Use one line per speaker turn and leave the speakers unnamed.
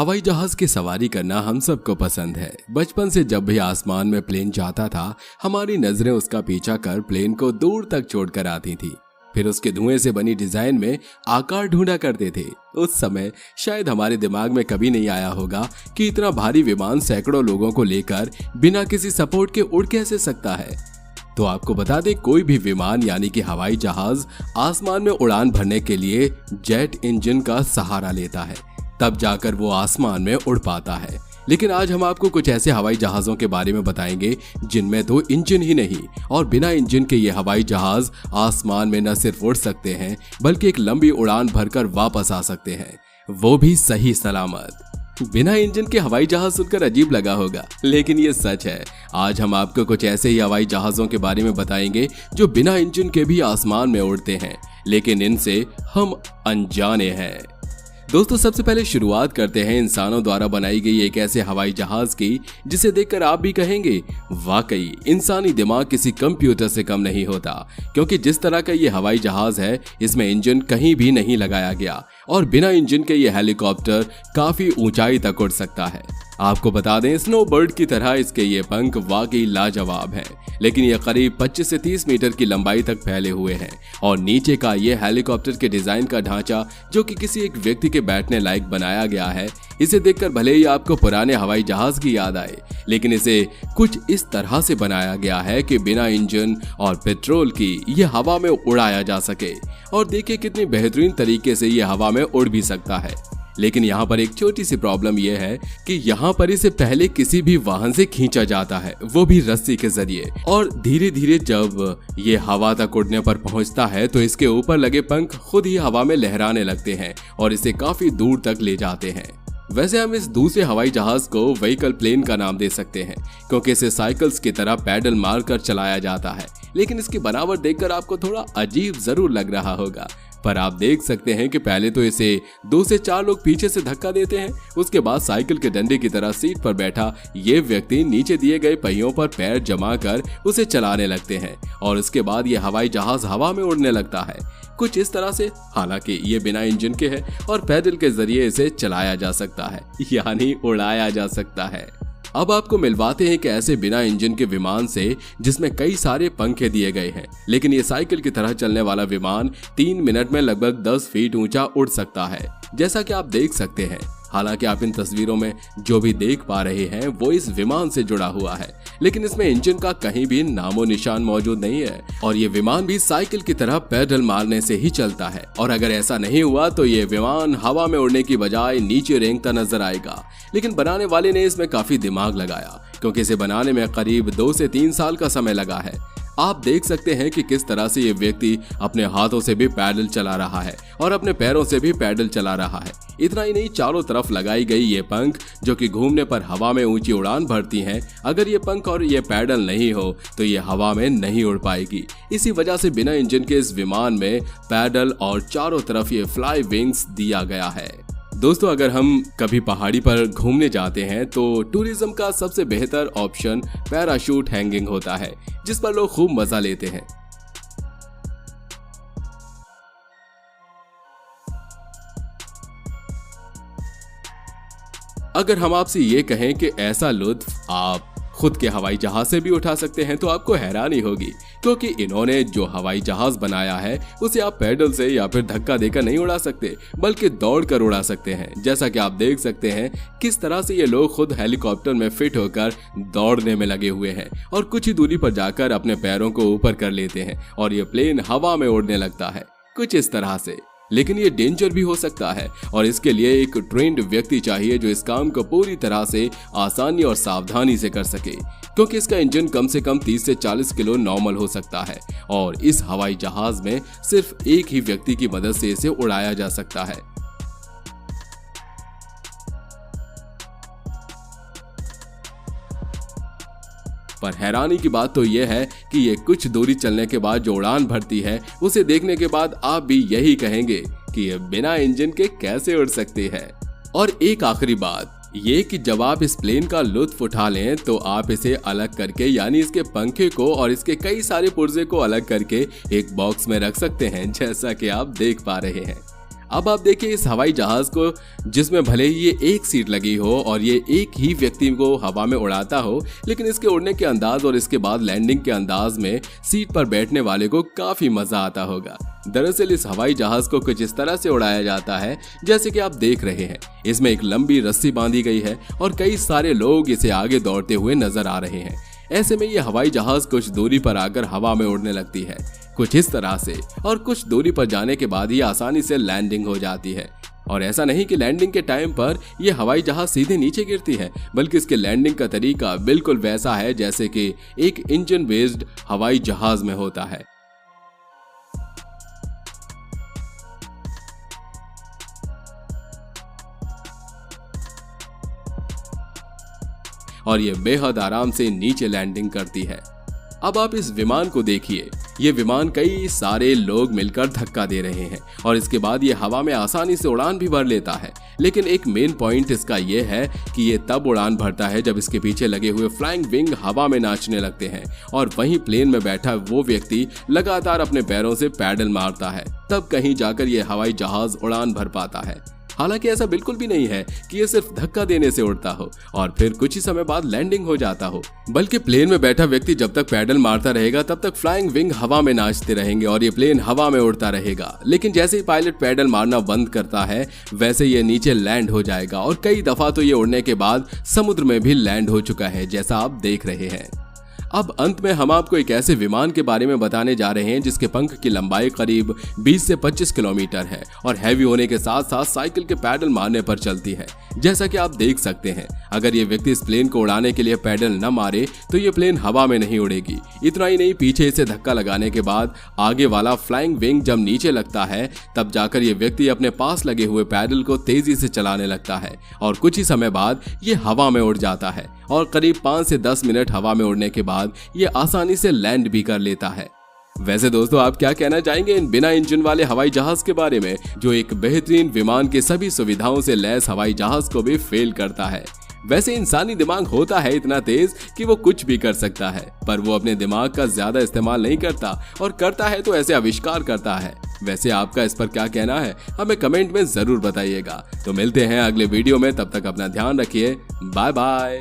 हवाई जहाज की सवारी करना हम सबको पसंद है। बचपन से जब भी आसमान में प्लेन जाता था, हमारी नजरें उसका पीछा कर प्लेन को दूर तक छोड़कर आती थी। फिर उसके धुएं से बनी डिजाइन में आकार ढूंढा करते थे। उस समय शायद हमारे दिमाग में कभी नहीं आया होगा कि इतना भारी विमान सैकड़ों लोगों को लेकर बिना किसी सपोर्ट के उड़ कैसे सकता है। तो आपको बता दें, कोई भी विमान यानी कि हवाई जहाज आसमान में उड़ान भरने के लिए जेट इंजन का सहारा लेता है, तब जाकर वो आसमान में उड़ पाता है। लेकिन आज हम आपको कुछ ऐसे हवाई जहाजों के बारे में बताएंगे जिनमें तो इंजन ही नहीं और बिना इंजन के ये हवाई जहाज आसमान में न सिर्फ उड़ सकते हैं बल्कि एक लंबी उड़ान भरकर वापस आ सकते हैं, वो भी सही सलामत। बिना इंजन के हवाई जहाज सुनकर अजीब लगा होगा, लेकिन ये सच है। आज हम आपको कुछ ऐसे ही हवाई जहाजों के बारे में बताएंगे जो बिना इंजन के भी आसमान में उड़ते हैं, लेकिन इनसे हम अनजाने हैं। दोस्तों, सबसे पहले शुरुआत करते हैं इंसानों द्वारा बनाई गई एक ऐसे हवाई जहाज की जिसे देखकर आप भी कहेंगे वाकई इंसानी दिमाग किसी कंप्यूटर से कम नहीं होता, क्योंकि जिस तरह का ये हवाई जहाज है इसमें इंजन कहीं भी नहीं लगाया गया और बिना इंजन के ये हेलीकॉप्टर काफी ऊंचाई तक उड़ सकता है। आपको बता दें, स्नोबर्ड की तरह इसके ये पंख वाकई लाजवाब हैं, लेकिन ये करीब 25 से 30 मीटर की लंबाई तक फैले हुए हैं और नीचे का ये हेलीकॉप्टर के डिजाइन का ढांचा जो कि किसी एक व्यक्ति के बैठने लायक बनाया गया है, इसे देखकर भले ही आपको पुराने हवाई जहाज की याद आए, लेकिन इसे कुछ इस तरह से बनाया गया है कि बिना इंजन और पेट्रोल की ये हवा में उड़ाया जा सके। और देखिए कितनी बेहतरीन तरीके से ये हवा में उड़ भी सकता है। लेकिन यहाँ पर एक छोटी सी प्रॉब्लम यह है कि यहाँ पर इसे पहले किसी भी वाहन से खींचा जाता है, वो भी रस्सी के जरिए, और धीरे धीरे जब ये हवा तक उड़ने पर पहुँचता है तो इसके ऊपर लगे पंख खुद ही हवा में लहराने लगते हैं और इसे काफी दूर तक ले जाते हैं। वैसे हम इस दूसरे हवाई जहाज को व्हीकल प्लेन का नाम दे सकते हैं, क्योंकि इसे साइकिल्स की तरह पैडल मारकर चलाया जाता है। लेकिन इसकी बनावट देखकर आपको थोड़ा अजीब जरूर लग रहा होगा, पर आप देख सकते हैं कि पहले तो इसे 2 से 4 लोग पीछे से धक्का देते हैं, उसके बाद साइकिल के डंडे की तरह सीट पर बैठा ये व्यक्ति नीचे दिए गए पहियों पर पैर जमा कर उसे चलाने लगते हैं और उसके बाद ये हवाई जहाज हवा में उड़ने लगता है कुछ इस तरह से। हालांकि ये बिना इंजन के है और पैडल के जरिए इसे चलाया जा सकता है, यानी उड़ाया जा सकता है। अब आपको मिलवाते हैं कि ऐसे बिना इंजन के विमान से जिसमें कई सारे पंखे दिए गए हैं, लेकिन ये साइकिल की तरह चलने वाला विमान 3 मिनट में लगभग 10 फीट ऊंचा उड़ सकता है, जैसा कि आप देख सकते हैं। हालांकि आप इन तस्वीरों में जो भी देख पा रहे हैं वो इस विमान से जुड़ा हुआ है, लेकिन इसमें इंजन का कहीं भी नामो निशान मौजूद नहीं है और ये विमान भी साइकिल की तरह पैडल मारने से ही चलता है। और अगर ऐसा नहीं हुआ तो ये विमान हवा में उड़ने की बजाय नीचे रेंगता नजर आएगा। लेकिन बनाने वाले ने इसमें काफी दिमाग लगाया, क्योंकि इसे बनाने में करीब 2 से 3 साल का समय लगा है। आप देख सकते हैं कि किस तरह से ये व्यक्ति अपने हाथों से भी पैडल चला रहा है और अपने पैरों से भी पैडल चला रहा है। इतना ही नहीं, चारों तरफ लगाई गई ये पंख जो कि घूमने पर हवा में ऊंची उड़ान भरती हैं, अगर ये पंख और ये पैडल नहीं हो तो ये हवा में नहीं उड़ पाएगी। इसी वजह से बिना इंजन के इस विमान में पैडल और चारों तरफ ये फ्लाई विंग्स दिया गया है। दोस्तों, अगर हम कभी पहाड़ी पर घूमने जाते हैं तो टूरिज्म का सबसे बेहतर ऑप्शन पैराशूट हैंगिंग होता है, जिस पर लोग खूब मजा लेते हैं। अगर हम आपसे ये कहें कि ऐसा लुत्फ आप खुद के हवाई जहाज से भी उठा सकते हैं तो आपको हैरानी होगी, क्योंकि इन्होंने जो हवाई जहाज बनाया है उसे आप पैडल से या फिर धक्का देकर नहीं उड़ा सकते, बल्कि दौड़ कर उड़ा सकते हैं। जैसा कि आप देख सकते हैं किस तरह से ये लोग खुद हेलीकॉप्टर में फिट होकर दौड़ने में लगे हुए हैं और कुछ ही दूरी पर जाकर अपने पैरों को ऊपर कर लेते हैं और ये प्लेन हवा में उड़ने लगता है कुछ इस तरह से। लेकिन ये डेंजर भी हो सकता है और इसके लिए एक ट्रेंड व्यक्ति चाहिए जो इस काम को पूरी तरह से आसानी और सावधानी से कर सके, क्योंकि इसका इंजन कम से कम 30 से 40 किलो नॉर्मल हो सकता है और इस हवाई जहाज में सिर्फ एक ही व्यक्ति की मदद से इसे उड़ाया जा सकता है। पर हैरानी की बात तो यह है कि ये कुछ दूरी चलने के बाद जो उड़ान भरती है उसे देखने के बाद आप भी यही कहेंगे कि ये बिना इंजन के कैसे उड़ सकती है। और एक आखिरी बात ये कि जब आप इस प्लेन का लुत्फ उठा लें तो आप इसे अलग करके, यानी इसके पंखे को और इसके कई सारे पुर्जे को अलग करके एक बॉक्स में रख सकते हैं, जैसा कि आप देख पा रहे हैं। अब आप देखिए इस हवाई जहाज को, जिसमें भले ही ये एक सीट लगी हो और ये एक ही व्यक्ति को हवा में उड़ाता हो, लेकिन इसके उड़ने के अंदाज और इसके बाद लैंडिंग के अंदाज में सीट पर बैठने वाले को काफी मजा आता होगा। दरअसल इस हवाई जहाज को कुछ इस तरह से उड़ाया जाता है जैसे कि आप देख रहे हैं। इसमें एक लंबी रस्सी बांधी गई है और कई सारे लोग इसे आगे दौड़ते हुए नजर आ रहे हैं। ऐसे में ये हवाई जहाज कुछ दूरी पर आकर हवा में उड़ने लगती है, कुछ इस तरह से, और कुछ दूरी पर जाने के बाद ये आसानी से लैंडिंग हो जाती है। और ऐसा नहीं कि लैंडिंग के टाइम पर यह हवाई जहाज सीधे नीचे गिरती है, बल्कि इसके लैंडिंग का तरीका बिल्कुल वैसा है जैसे कि एक इंजन बेस्ड हवाई जहाज में होता है। और ये बेहद आराम से नीचे लैंडिंग करती है। अब आप इस विमान को देखिए, ये विमान कई सारे लोग मिलकर धक्का दे रहे हैं और इसके बाद ये हवा में आसानी से उड़ान भी भर लेता है। लेकिन एक मेन पॉइंट इसका ये है कि ये तब उड़ान भरता है जब इसके पीछे लगे हुए फ्लाइंग विंग हवा में नाचने लगते हैं और वहीं प्लेन में बैठा वो व्यक्ति लगातार अपने पैरों से पैडल मारता है, तब कहीं जाकर ये हवाई जहाज उड़ान भर पाता है। हालांकि ऐसा बिल्कुल भी नहीं है कि ये सिर्फ धक्का देने से उड़ता हो और फिर कुछ ही समय बाद लैंडिंग हो जाता हो, बल्कि प्लेन में बैठा व्यक्ति जब तक पैडल मारता रहेगा तब तक फ्लाइंग विंग हवा में नाचते रहेंगे और ये प्लेन हवा में उड़ता रहेगा। लेकिन जैसे ही पायलट पैडल मारना बंद करता है वैसे ये नीचे लैंड हो जाएगा और कई दफा तो ये उड़ने के बाद समुद्र में भी लैंड हो चुका है, जैसा आप देख रहे हैं। अब अंत में हम आपको एक ऐसे विमान के बारे में बताने जा रहे हैं जिसके पंख की लंबाई करीब 20 से 25 किलोमीटर है और हैवी होने के साथ साथ साइकिल के पैडल मारने पर चलती है। जैसा कि आप देख सकते हैं, अगर ये व्यक्ति इस प्लेन को उड़ाने के लिए पैडल न मारे तो ये प्लेन हवा में नहीं उड़ेगी। इतना ही नहीं, पीछे इसे धक्का लगाने के बाद आगे वाला फ्लाइंग विंग जब नीचे लगता है तब जाकर ये व्यक्ति अपने पास लगे हुए पैडल को तेजी से चलाने लगता है और कुछ ही समय बाद ये हवा में उड़ जाता है और करीब 5 से 10 मिनट हवा में उड़ने के बाद ये आसानी से लैंड भी कर लेता है। वैसे दोस्तों, आप क्या कहना चाहेंगे इन बिना इंजन वाले हवाई जहाज के बारे में, जो एक बेहतरीन विमान के सभी सुविधाओं से लैस हवाई जहाज को भी फेल करता है? वैसे इंसानी दिमाग होता है इतना तेज कि वो कुछ भी कर सकता है, पर वो अपने दिमाग का ज्यादा इस्तेमाल नहीं करता और करता है तो ऐसे आविष्कार करता है। वैसे आपका इस पर क्या कहना है, हमें कमेंट में जरूर बताइएगा। तो मिलते हैं अगले वीडियो में, तब तक अपना ध्यान रखिए। Bye bye.